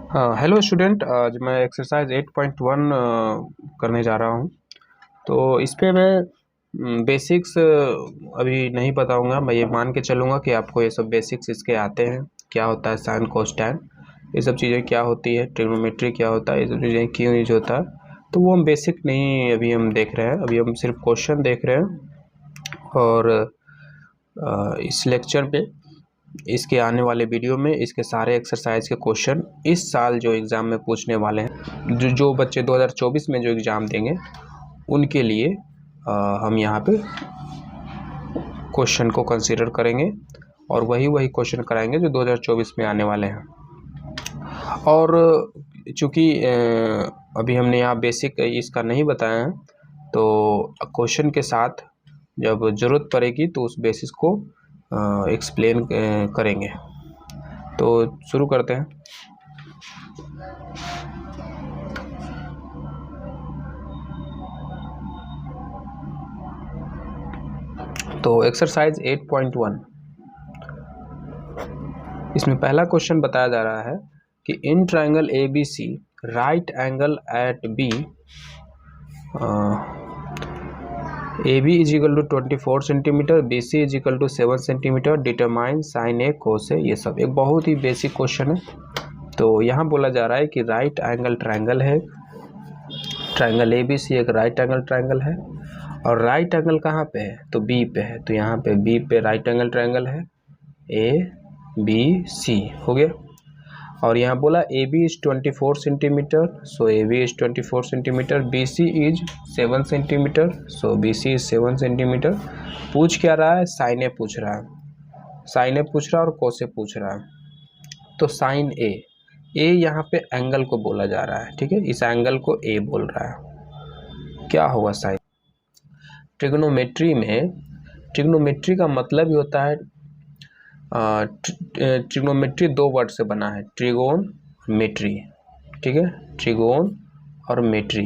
Hello student, आज मैं exercise 8.1 करने जा रहा हूँ। तो इस पे मैं बेसिक्स अभी नहीं बताऊँगा। मैं ये मान के चलूँगा कि आपको ये सब बेसिक्स इसके आते हैं। क्या होता है साइन कोस टैन, ये सब चीज़ें क्या होती है, ट्रिग्नोमेट्री क्या होता है, ये सब चीज़ें क्यों यूज होता है, तो वो हम बेसिक नहीं अभी हम देख रहे हैं। अभी हम सिर्फ क्वेश्चन देख रहे हैं। और इस लेक्चर पे, इसके आने वाले वीडियो में इसके सारे एक्सरसाइज के क्वेश्चन इस साल जो एग्ज़ाम में पूछने वाले हैं, जो बच्चे 2024 में जो एग्ज़ाम देंगे उनके लिए हम यहाँ पे क्वेश्चन को कंसीडर करेंगे और वही क्वेश्चन कराएंगे जो 2024 में आने वाले हैं। और चूँकि अभी हमने यहाँ बेसिक इसका नहीं बताया है, तो क्वेश्चन के साथ जब ज़रूरत पड़ेगी तो उस बेसिस को एक्सप्लेन करेंगे। तो शुरू करते हैं। तो एक्सरसाइज 8.1, इसमें पहला क्वेश्चन बताया जा रहा है कि in triangle ABC right angle at B AB is equal to 24 centimetre, BC is equal to 7 centimetre, determine sine A cos A. ये सब एक बहुत ही बेसिक क्वेश्चन है। तो यहाँ बोला जा रहा है कि राइट एंगल ट्रायंगल है, ट्रायंगल ABC एक राइट एंगल ट्रायंगल है, और राइट एंगल कहाँ पे है, तो B पे है। तो यहाँ पे B पे राइट एंगल ट्रायंगल है, ABC हो गया। और यहाँ बोला AB is 24 centimetre, so AB is 24 centimetre, BC is 7 centimetre, so BC is 7 centimetre. पूछ क्या रहा है, साइन ए पूछ रहा है, साइन ए पूछ रहा है और कोस ए पूछ रहा है। तो साइन ए, यहाँ पे एंगल को बोला जा रहा है, ठीक है, इस एंगल को A बोल रहा है। क्या होगा साइन? ट्रिग्नोमेट्री में, ट्रिग्नोमेट्री का मतलब ही होता है, ट्रिग्नोमेट्री दो वर्ड से बना है, ट्रिगोन मेट्री, ठीक है, ट्रिगोन और मेट्री,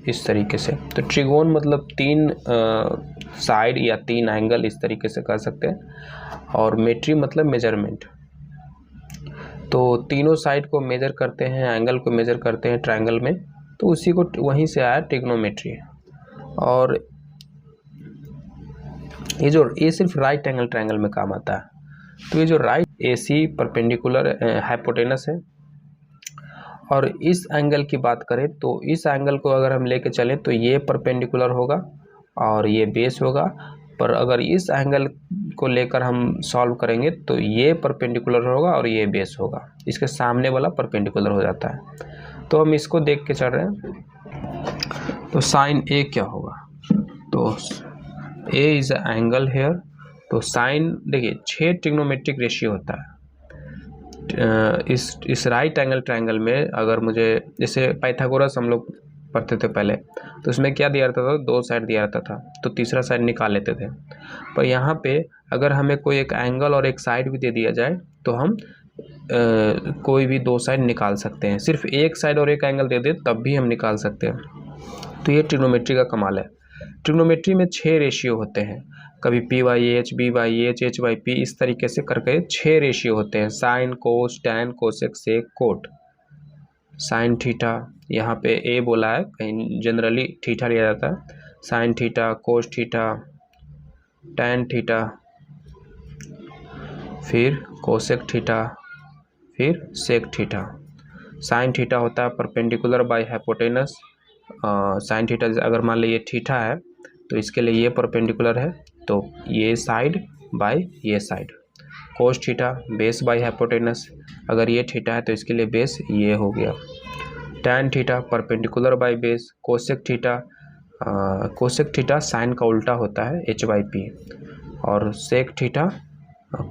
इस तरीके से। तो ट्रिगोन मतलब तीन साइड या तीन एंगल, इस तरीके से कह सकते हैं, और मेट्री मतलब मेजरमेंट। तो तीनों साइड को मेजर करते हैं, एंगल को मेजर करते हैं ट्रायंगल में, तो उसी को वहीं से आया ट्रिग्नोमेट्री। और ये सिर्फ राइट एंगल ट्रायंगल में काम आता है। तो ये जो राइट AC परपेंडिकुलर हाइपोटेनस है, और इस एंगल की बात करें तो इस एंगल को अगर हम लेके चलें तो ये परपेंडिकुलर होगा और ये बेस होगा। पर अगर इस एंगल को लेकर हम सॉल्व करेंगे तो ये परपेंडिकुलर होगा और ये बेस होगा, इसके सामने वाला परपेंडिकुलर हो जाता है। तो हम इसको देख के चल रहे हैं। तो साइन A क्या होगा, तो A इज एंगल हेयर। तो साइन, देखिए 6 ट्रिग्नोमेट्रिक रेशियो होता है इस राइट एंगल ट्रायंगल में। अगर मुझे, जैसे पाइथागोरस हम लोग पढ़ते थे पहले, तो उसमें क्या दिया रहता था, दो साइड दिया रहता था, तो तीसरा साइड निकाल लेते थे। पर यहाँ पे अगर हमें कोई एक एंगल और एक साइड भी दे दिया जाए तो हम कोई भी दो साइड निकाल सकते हैं। सिर्फ एक साइड और एक एंगल दे दे तब भी हम निकाल सकते हैं। तो ये ट्रिग्नोमेट्री का कमाल है। ट्रिग्नोमेट्री में 6 रेशियो होते हैं, कभी P/H, B/H, H/P, इस तरीके से करके 6 रेशियो होते हैं। साइन, कोस, टैन, कोसेक, सेक, कोट। साइन थीटा, यहाँ पे A बोला है, कहीं जनरली थीटा लिया जाता है। Sine theta, cos theta, tan theta, फिर कोसेक थीटा, फिर सेक थीटा। साइन थीटा होता है perpendicular by hypotenuse. Sine theta अगर मान लीजिए थीटा है तो इसके लिए ये परपेंडिकुलर है, तो ये साइड बाय ये side. Cos theta base by hypotenuse, अगर ये थीटा है तो इसके लिए बेस ये हो गया। Tan theta perpendicular by base. Cosec theta sine का उल्टा होता है, H/P, और सेक थीटा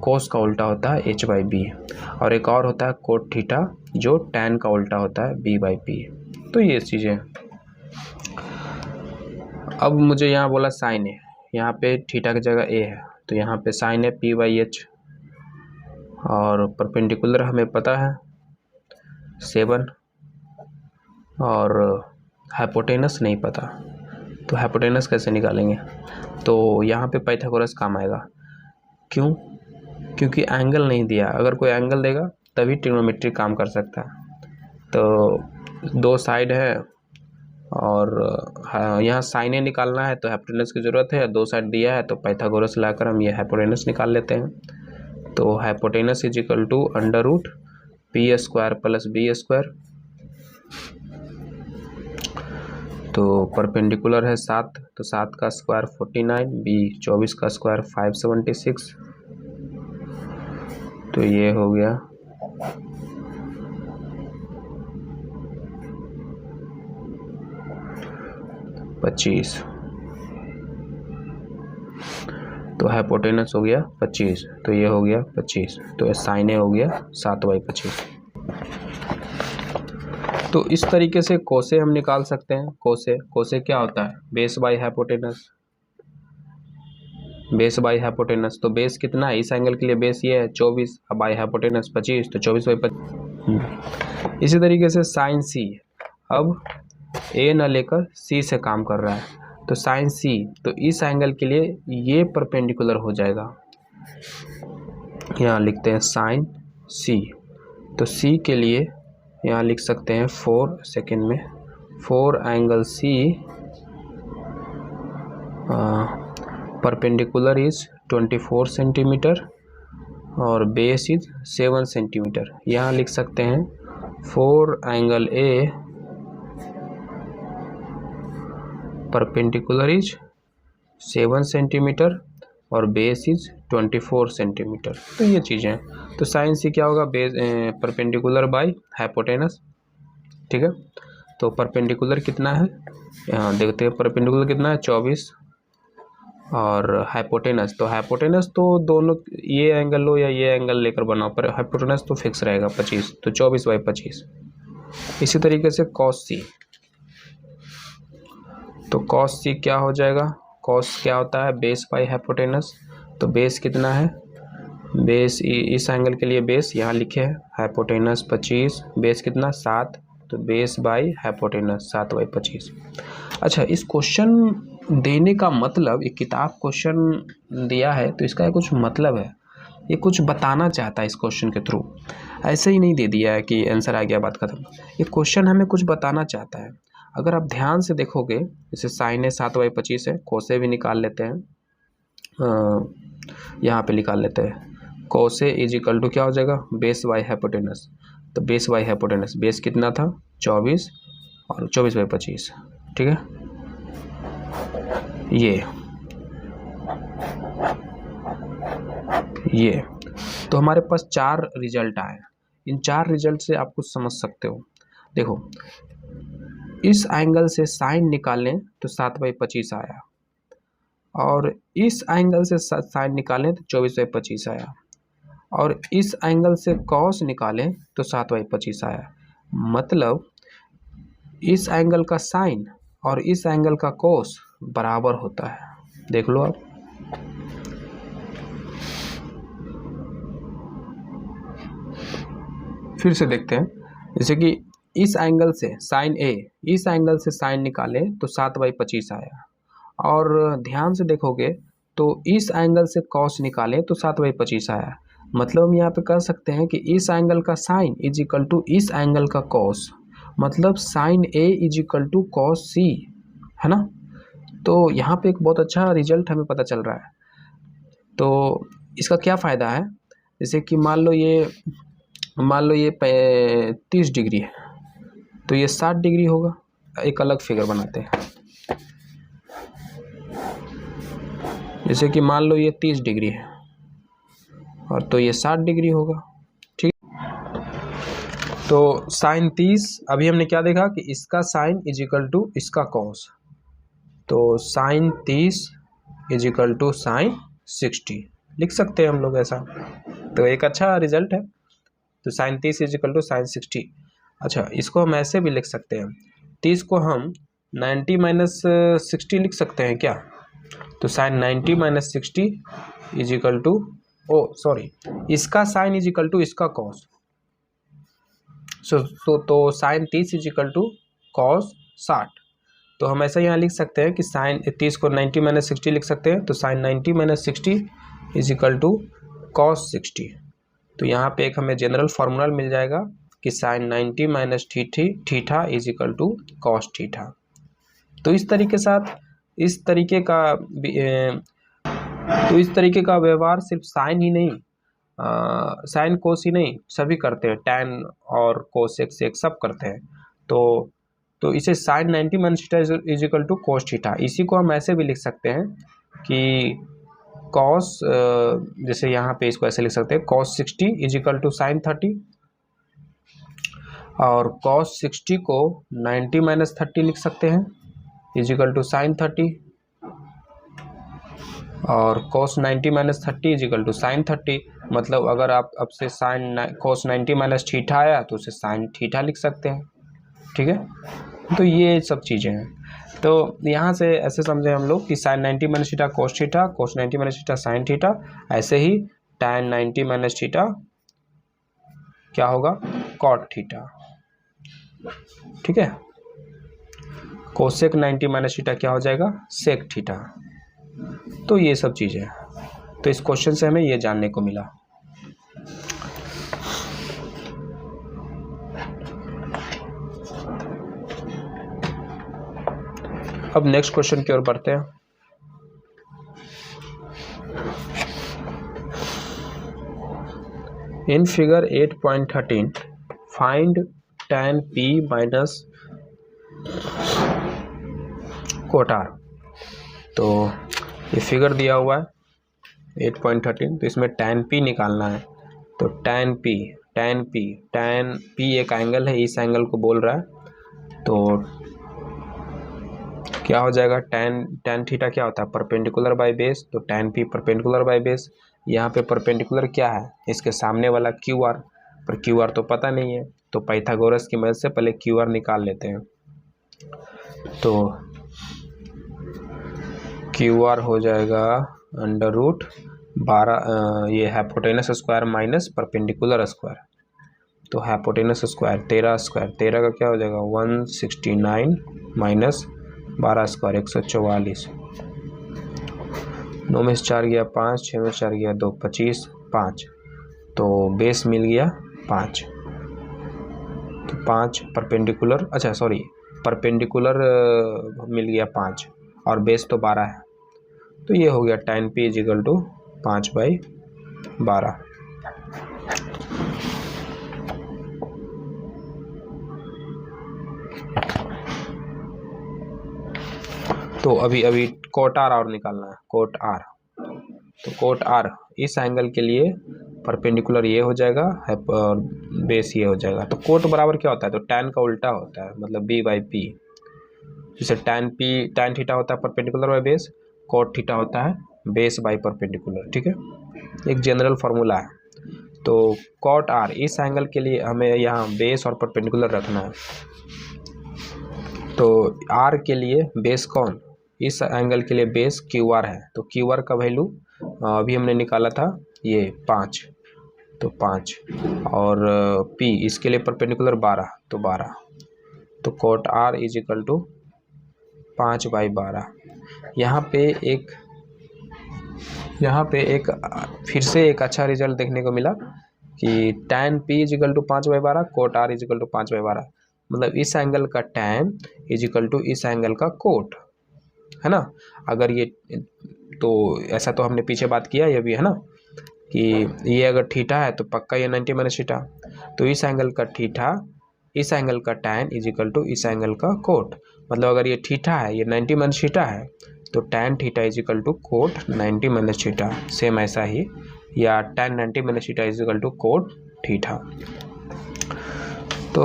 कोस का उल्टा होता है, H/B, और एक और होता है कोट थीटा जो टैन का उल्टा होता है, B/P। तो ये चीज़ें। अब मुझे यहाँ बोला साइन ए, यहाँ पे थीटा की जगह A है, तो यहाँ पे साइन ए P/H, और परपेंडिकुलर हमें पता है 7, और हाइपोटेनस नहीं पता, तो हाइपोटेनस कैसे निकालेंगे। तो यहाँ पे पाइथागोरस काम आएगा। क्यों? क्योंकि एंगल नहीं दिया, अगर कोई एंगल देगा तभी ट्रिग्नोमेट्री काम कर सकता है। तो दो साइड है और यहाँ साइन ए निकालना है तो हाइपोटेनस की ज़रूरत है, दो साइड दिया है तो पाइथागोरस लाकर हम ये हाइपोटेनस निकाल लेते हैं। तो hypotenuse is equal to under root P square plus B square. तो परपेंडिकुलर है 7, तो 7 का स्क्वायर 49, बी 24 का स्क्वायर 576, तो ये हो गया 25। तो हाइपोटेनस हो गया 25, तो ये हो गया 25, तो साइन ए हो गया 7/25। तो इस तरीके से कोसे हम निकाल सकते हैं। कोसे क्या होता है? Base by hypotenuse, base by hypotenuse. तो बेस कितना है इस एंगल के लिए? बेस ये है 24, अब बाई हाइपोटेनस 25, तो 24/25। इसी तरीके से साइन सी, अब ए न लेकर सी से काम कर रहा है, तो साइन सी, तो इस एंगल के लिए ये परपेंडिकुलर हो जाएगा। यहाँ लिखते हैं साइन सी, तो सी के लिए यहाँ लिख सकते हैं 4 सेकेंड में, 4 angle C perpendicular is 24 centimetre और बेस इज 7 सेंटीमीटर। यहाँ लिख सकते हैं 4 angle A perpendicular is 7 centimetre और बेस इज 24 सेंटीमीटर। तो ये चीज़ें हैं। तो साइन सी क्या होगा? बेस परपेंडिकुलर बाय हाइपोटेनस, ठीक है। तो परपेंडिकुलर कितना है यहाँ देखते हैं, परपेंडिकुलर कितना है 24 और हाइपोटेनस, तो हाइपोटेनस तो दोनों ये एंगल लो या ये एंगल लेकर बनाओ, पर हाइपोटेनस तो फिक्स रहेगा 25, तो 24/25। इसी तरीके से कॉस सी, तो कॉस सी क्या हो जाएगा? कॉस क्या होता है? Base by hypotenuse. तो बेस कितना है? बेस इस एंगल के लिए बेस यहाँ लिखे है हाइपोटेनस 25, बेस कितना 7, तो बेस बाई हाइपोटेनस 7/25। अच्छा, इस क्वेश्चन देने का मतलब, एक किताब क्वेश्चन दिया है तो इसका कुछ मतलब है, ये कुछ बताना चाहता है इस क्वेश्चन के थ्रू। ऐसे ही नहीं दे दिया है कि आंसर आ गया बात खत्म। ये क्वेश्चन हमें कुछ बताना चाहता है। अगर आप ध्यान से देखोगे, जैसे साइन ए 7/25 है, कोसे भी निकाल लेते हैं, यहाँ पे निकाल लेते हैं। कोसे इज इक्वल टू क्या हो जाएगा? Base by hypotenuse. तो बेस बाई हाइपोटेनस, बेस कितना था 24 और 24/25, ठीक है। ये तो हमारे पास 4 रिजल्ट आए। इन 4 रिजल्ट से आप कुछ समझ सकते हो। देखो, इस एंगल से साइन निकालें तो 7/25 आया, और इस एंगल से साइन निकालें तो 24/25 आया, और इस एंगल से कॉस निकालें तो 7/25 आया। मतलब इस एंगल का साइन और इस एंगल का कॉस बराबर होता है। देख लो आप, फिर से देखते हैं। जैसे कि इस एंगल से साइन ए, इस एंगल से साइन निकाले तो 7/25 आया, और ध्यान से देखोगे तो इस एंगल से कॉस निकाले तो 7/25 आया। मतलब हम यहाँ पे कह सकते हैं कि इस एंगल का साइन इज इक्वल टू इस एंगल का कॉस, मतलब sine A is equal to cos C, है ना। तो यहाँ पे एक बहुत अच्छा रिजल्ट हमें पता चल रहा है। तो इसका क्या फ़ायदा है? जैसे कि मान लो ये 30 डिग्री है, तो ये 60 डिग्री होगा। एक अलग फिगर बनाते हैं। जैसे कि मान लो ये 30 डिग्री है और तो ये 60 डिग्री होगा, ठीक। तो साइन 30, अभी हमने क्या देखा कि इसका साइन इज इक्वल टू इसका कॉस, तो sine 30 is equal to sine 60 लिख सकते हैं हम लोग ऐसा। तो एक अच्छा रिजल्ट है। तो sine 30 is equal to sine 60। अच्छा, इसको हम ऐसे भी लिख सकते हैं, 30 को हम 90 - 60 लिख सकते हैं क्या? तो साइन 90 - 60 इज इक्वल टू, इसका साइन इज इक्वल टू इसका कॉस। तो sine 30 is equal to cos 60। तो हम ऐसा यहाँ लिख सकते हैं कि साइन 30 को 90 - 60 लिख सकते हैं। तो sine 90 - 60 is equal to cos 60। तो यहाँ पे एक हमें जनरल फार्मूला मिल जाएगा कि sine 90 minus theta is equal to cos theta. तो इस तरीके का व्यवहार सिर्फ साइन ही नहीं, साइन कोस ही नहीं, सभी करते हैं, टैन और कोसेक सेक सब करते हैं। तो इसे sine 90 minus theta is equal to cos theta. इसी को हम ऐसे भी लिख सकते हैं कि कॉस, जैसे यहाँ पे इसको ऐसे लिख सकते हैं, cos 60 is equal to sine 30, और कॉस 60 को 90 माइनस 30 लिख सकते हैं इज इक्वल टू साइन 30, और cos 90 minus 30 is equal to sine 30। मतलब अगर आप अब से साइन cos 90 माइनस थीटा आया तो उसे साइन थीटा लिख सकते हैं। ठीक है, तो ये सब चीज़ें हैं। तो यहाँ से ऐसे समझे हम लोग कि sine 90 minus theta cos theta, cos 90 minus theta sine theta, ऐसे ही tan 90 माइनस थीटा क्या होगा, cot थीटा। ठीक है, कोसेक 90 माइनस थीटा क्या हो जाएगा, सेक थीटा। तो ये सब चीज़ें, तो इस क्वेश्चन से हमें ये जानने को मिला। अब नेक्स्ट क्वेश्चन की ओर बढ़ते हैं। In figure 8.13 find tan p minus cot r। तो ये फिगर दिया हुआ है 8.13, तो इसमें tan p निकालना है। तो tan p एक एंगल है, इस एंगल को बोल रहा है। तो क्या हो जाएगा, tan थीटा क्या होता है, परपेंडिकुलर बाय बेस। तो tan p perpendicular by base. यहाँ पे परपेंडिकुलर क्या है, इसके सामने वाला QR, पर QR तो पता नहीं है, तो पाइथागोरस की मदद से पहले QR निकाल लेते हैं। तो QR हो जाएगा अंडर रूट 12, ये hypotenuse square minus perpendicular square. तो हाइपोटेनस स्क्वायर 13 स्क्वायर, 13 का क्या हो जाएगा 169 माइनस 12 स्क्वायर 144। 9 में से 4 गया 5, 6 में से 4 गया 2, 25, 5। तो बेस मिल गया 5। तो 5 परपेंडिकुलर, अच्छा सॉरी, परपेंडिकुलर मिल गया 5 और बेस तो 12 है। तो ये हो गया tan p is equal to 5/12। तो अभी cot r और निकालना है, cot r। तो cot r इस एंगल के लिए परपेंडिकुलर ये हो जाएगा और बेस ये हो जाएगा। तो cot बराबर क्या होता है, तो tan का उल्टा होता है, मतलब b/p। जैसे tan थीटा होता है perpendicular by base, cot theta होता है बेस बाय परपेंडिकुलर। ठीक है, एक जनरल फार्मूला है। तो cot r इस एंगल के लिए हमें यहाँ बेस और परपेंडिकुलर रखना है। तो r के लिए बेस कौन, इस एंगल के लिए बेस QR है। तो QR का वैल्यू अभी हमने निकाला था ये 5, तो 5, और P इसके लिए परपेंडिकुलर 12, तो 12। तो cot r is equal to 5/12। यहाँ पे एक फिर से एक अच्छा रिजल्ट देखने को मिला कि tan p is equal to 5/12, cot r is equal to 5/12। मतलब इस एंगल का tan इज इक्वल टू इस एंगल का cot, है ना। अगर ये, तो ऐसा तो हमने पीछे बात किया, ये भी है ना, कि ये अगर थीटा है तो पक्का ये 90 माइनस थीटा। तो इस एंगल का थीटा, इस एंगल का tan इज इक्वल टू इस एंगल का cot। मतलब अगर ये थीटा है, ये 90 माइनस थीटा है, तो tan theta is equal to cot 90 minus theta. Same ऐसा ही, या tan 90 minus theta is equal to cot theta. तो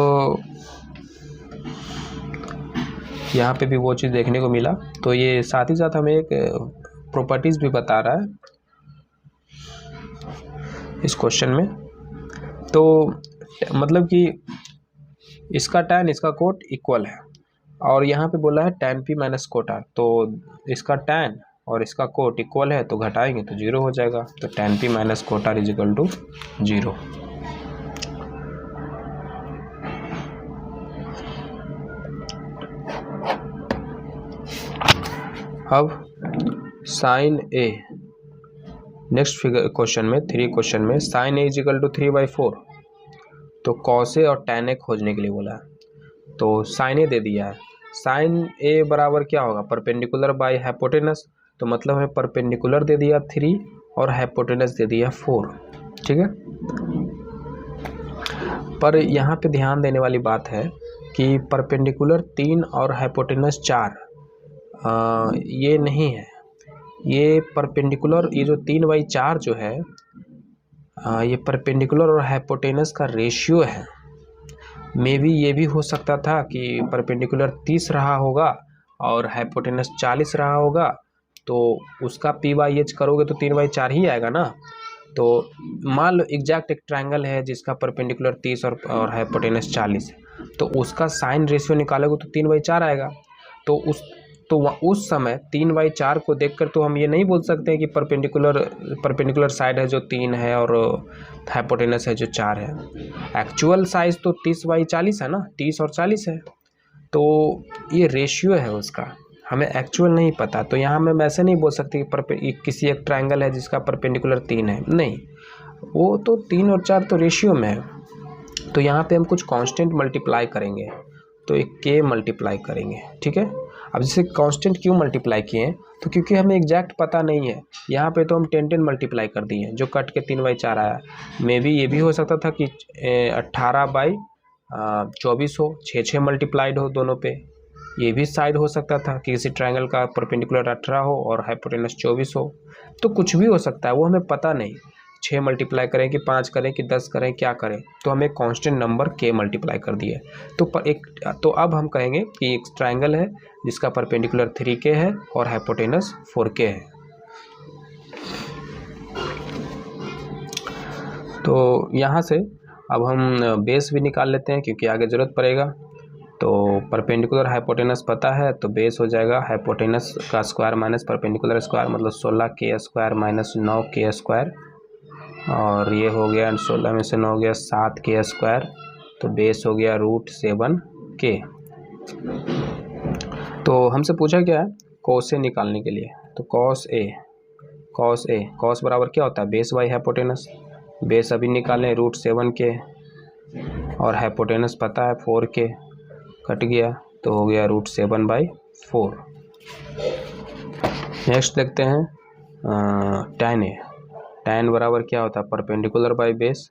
यहाँ पे भी वो चीज़ देखने को मिला। तो ये साथ ही साथ हमें एक प्रॉपर्टीज़ भी बता रहा है इस क्वेश्चन में। तो मतलब कि इसका tan इसका cot इक्वल है, और यहाँ पे बोला है tan p minus cot r। तो इसका tan और इसका cot इक्वल है, तो घटाएंगे तो 0 हो जाएगा। तो tan p minus cot r is equal to 0। अब sine a, next figure question में 3 क्वेश्चन में sine a is equal to 3/4। तो कॉस ए और tan ए खोजने के लिए बोला है। तो साइन ए दे दिया है, साइन ए बराबर क्या होगा, परपेंडिकुलर बाय हाइपोटेनस, तो मतलब है परपेंडिकुलर दे दिया 3 और हाइपोटेनस दे दिया 4, ठीक है। पर यहाँ पे ध्यान देने वाली बात है कि परपेंडिकुलर 3 और हाइपोटेनस 4 ये नहीं है, ये परपेंडिकुलर, ये जो 3/4 जो है ये परपेंडिकुलर और हाइपोटेनस का रेशियो है। मे बी ये भी हो सकता था कि परपेंडिकुलर 30 रहा होगा और हाइपोटेनस 40 रहा होगा, तो उसका p/h करोगे तो 3/4 ही आएगा ना। तो मान लो एग्जैक्ट एक ट्रायंगल है जिसका परपेंडिकुलर 30 और हाइपोटेनस 40 है, तो उसका साइन रेशियो निकालोगे तो 3/4 आएगा। तो उस समय 3/4 को देखकर तो हम ये नहीं बोल सकते हैं कि परपेंडिकुलर साइड है जो 3 है और हाइपोटेनस है जो 4 है। एक्चुअल साइज तो 30/40 है ना, 30 और 40 है, तो ये रेशियो है उसका, हमें एक्चुअल नहीं पता। तो यहाँ मैं ऐसे नहीं बोल सकती कि किसी एक ट्रायंगल है जिसका परपेंडिकुलर 3 है, नहीं, वो तो 3 और 4 तो रेशियो में है। तो यहाँ पे हम कुछ कांस्टेंट मल्टीप्लाई करेंगे, तो एक k मल्टीप्लाई करेंगे, ठीक है। अब जैसे कांस्टेंट क्यों मल्टीप्लाई किए हैं, तो क्योंकि हमें एग्जैक्ट पता नहीं है। यहाँ पे तो हम 10 मल्टीप्लाई कर दिए जो कट के 3/4 आया। मे बी ये भी हो सकता था कि 18/24 हो, 6 मल्टीप्लाइड हो दोनों पे। ये भी साइड हो सकता था कि किसी ट्रायंगल का परपेंडिकुलर 18 हो और हाइपोटेनस 24 हो, तो कुछ भी हो सकता है, वो हमें पता नहीं। 6 मल्टीप्लाई करें कि 5 करें कि 10 करें, क्या करें, तो हमें कांस्टेंट नंबर k मल्टीप्लाई कर दिए। तो अब हम कहेंगे कि एक ट्रायंगल है जिसका परपेंडिकुलर 3k है और हाइपोटेनस 4k है। तो यहाँ से अब हम बेस भी निकाल लेते हैं क्योंकि आगे ज़रूरत पड़ेगा। तो परपेंडिकुलर हाइपोटेनस पता है तो बेस हो जाएगा हाइपोटेनस का स्क्वायर माइनस परपेंडिकुलर स्क्वायर, मतलब 16k² माइनस 9k², और ये हो गया 16 में से 9 हो गया 7k², तो बेस हो गया √7k। तो हमसे पूछा क्या है, कॉस ए निकालने के लिए। तो कॉस बराबर क्या होता है, बेस बाई हाइपोटेनस। बेस अभी निकालें √7k और हाइपोटेनस पता है 4k, कट गया तो हो गया √7/4। नेक्स्ट देखते हैं tan ए। tan बराबर क्या होता है, परपेंडिकुलर बाई बेस,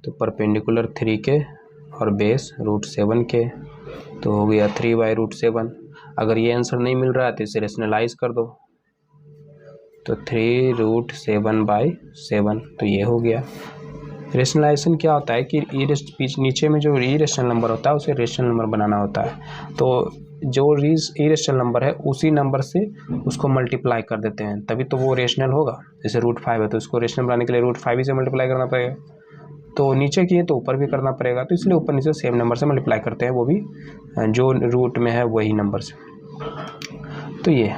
तो परपेंडिकुलर 3k और बेस √7k, तो हो गया 3/√7। अगर ये आंसर नहीं मिल रहा है तो इसे रेशनलाइज कर दो, तो 3√7/7, तो ये हो गया। रेशनलाइजेशन क्या होता है कि नीचे में जो इरेशनल नंबर होता है उसे रेशनल नंबर बनाना होता है। तो जो इरेशनल नंबर है उसी नंबर से उसको मल्टीप्लाई कर देते हैं, तभी तो वो रेशनल होगा। जैसे √5 है तो इसको रेशनल बनाने के लिए √5 से मल्टीप्लाई करना पड़ेगा, तो नीचे किए तो ऊपर भी करना पड़ेगा, तो इसलिए ऊपर नीचे सेम नंबर से मल्टीप्लाई करते हैं, वो भी जो रूट में है वही नंबर से। तो ये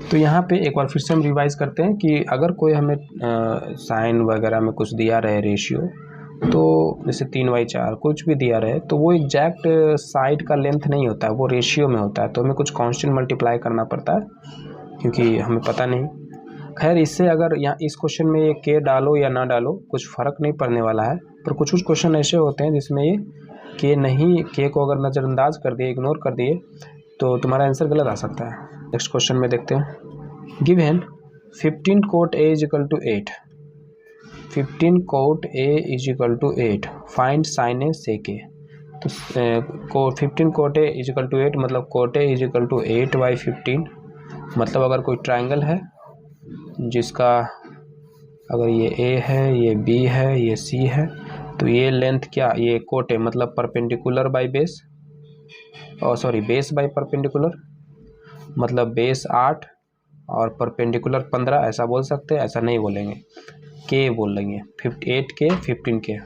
तो यहाँ पे एक बार फिर से हम रिवाइज करते हैं कि अगर कोई हमें साइन वगैरह में कुछ दिया रहे रेशियो, तो जैसे 3/4 कुछ भी दिया रहे, तो वो एग्जैक्ट साइड का लेंथ नहीं होता है, वो रेशियो में होता है। तो हमें कुछ कांस्टेंट मल्टीप्लाई करना पड़ता है क्योंकि हमें पता नहीं। खैर इससे अगर यहाँ इस क्वेश्चन में ये k डालो या ना डालो कुछ फ़र्क नहीं पड़ने वाला है, पर कुछ क्वेश्चन ऐसे होते हैं जिसमें ये k को अगर नज़रअंदाज कर दिए, इग्नोर कर दिए, तो तुम्हारा आंसर गलत आ सकता है। नेक्स्ट क्वेश्चन में देखते हैं, given 15 cot A = 8, 15 cot A = 8, find sin A sec A। तो 15 cot A = 8 मतलब cot A = 8/15, मतलब अगर कोई ट्रायंगल है जिसका अगर ये A है, ये B है, ये C है, तो ये लेंथ क्या, ये cot A मतलब perpendicular by base, base by perpendicular, मतलब बेस 8 और परपेंडिकुलर 15, ऐसा बोल सकते हैं, ऐसा नहीं बोलेंगे, k बोलेंगे, 8k 15k।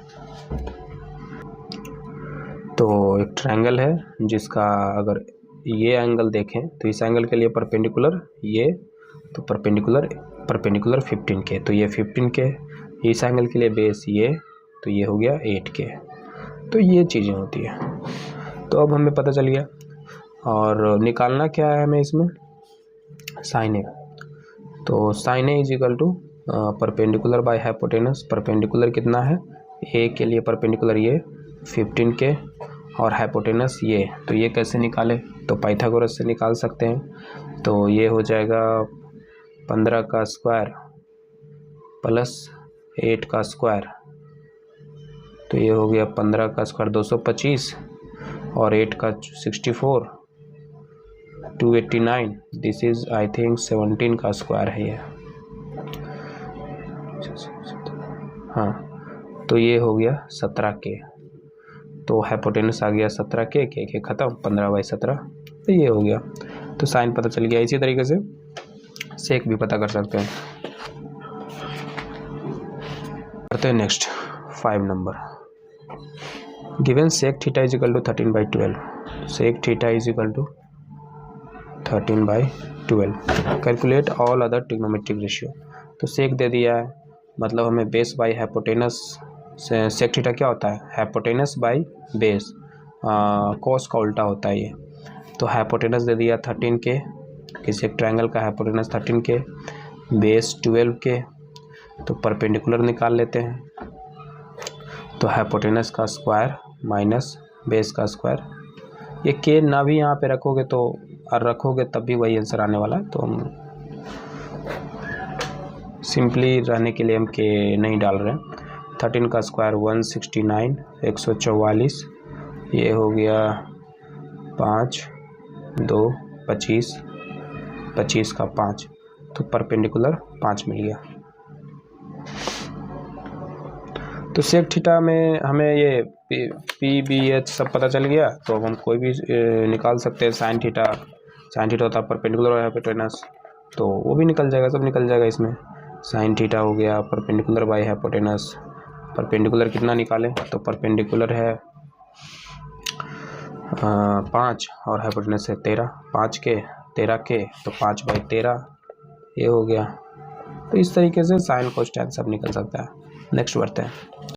तो एक ट्रायंगल है जिसका अगर ये एंगल देखें तो इस एंगल के लिए परपेंडिकुलर ये, तो परपेंडिकुलर 15k, तो ये 15k, इस एंगल के लिए बेस ये, तो ये हो गया 8k। तो ये चीज़ें होती है। तो अब हमें पता चल गया, और निकालना क्या है हमें इसमें, sin A। तो sin A = perpendicular by hypotenuse, perpendicular कितना है ए के लिए परपेंडिकुलर ये 15 के और हाइपोटेनस ये, तो ये कैसे निकाले, तो पाइथागोरस से निकाल सकते हैं। तो ये हो जाएगा 15 का स्क्वायर प्लस 8 का स्क्वायर, तो ये हो गया 15 का स्क्वायर 225 और 8 का 64 289, दिस इज आई थिंक 17 का स्क्वायर है ये, हाँ, तो ये हो गया 17 के, तो हाइपोटेनस आ गया 17 के ख़त्म 15/17, तो ये हो गया। तो साइन पता चल गया। इसी तरीके से सेक भी पता कर सकते हैं। करते हैं next 5 number. Given sec theta is equal to 13/12, sec theta is equal to 13/12, calculate all other trigonometric ratio. तो सेक दे दिया है, मतलब हमें base by hypotenuse, sec theta क्या होता है, हाइपोटेनस बाई बेस, कॉस का उल्टा होता है ये। तो हाइपोटेनस दे दिया 13 के, किसी एक ट्रायंगल का हाइपोटेनस 13 के, बेस 12 के, तो परपेंडिकुलर निकाल लेते हैं। तो हाइपोटेनस का स्क्वायर माइनस बेस का स्क्वायर, ये के ना भी यहाँ पे रखोगे तो, और रखोगे तब भी वही आंसर आने वाला है, तो हम सिंपली रहने के लिए हम के नहीं डाल रहे हैं। 13 का स्क्वायर 169 144, ये हो गया 5 2 25, 25 का 5, तो परपेंडिकुलर 5 मिल गया। तो सेक थीटा में हमें ये पी बी एच सब पता चल गया, तो अब हम कोई भी निकाल सकते हैं। साइन थीटा होता है परपेंडिकुलर और हाइपोटेनस, तो वो भी निकल जाएगा, सब निकल जाएगा इसमें। साइन थीटा हो गया परपेंडिकुलर बाई हाइपोटेनस, परपेंडिकुलर कितना निकालें, तो परपेंडिकुलर है 5 और हाइपोटेनस है 13, 5 के 13 के, तो 5/13 ये हो गया। तो इस तरीके से साइन कोस टैन सब निकल सकता है। नेक्स्ट बढ़ते हैं।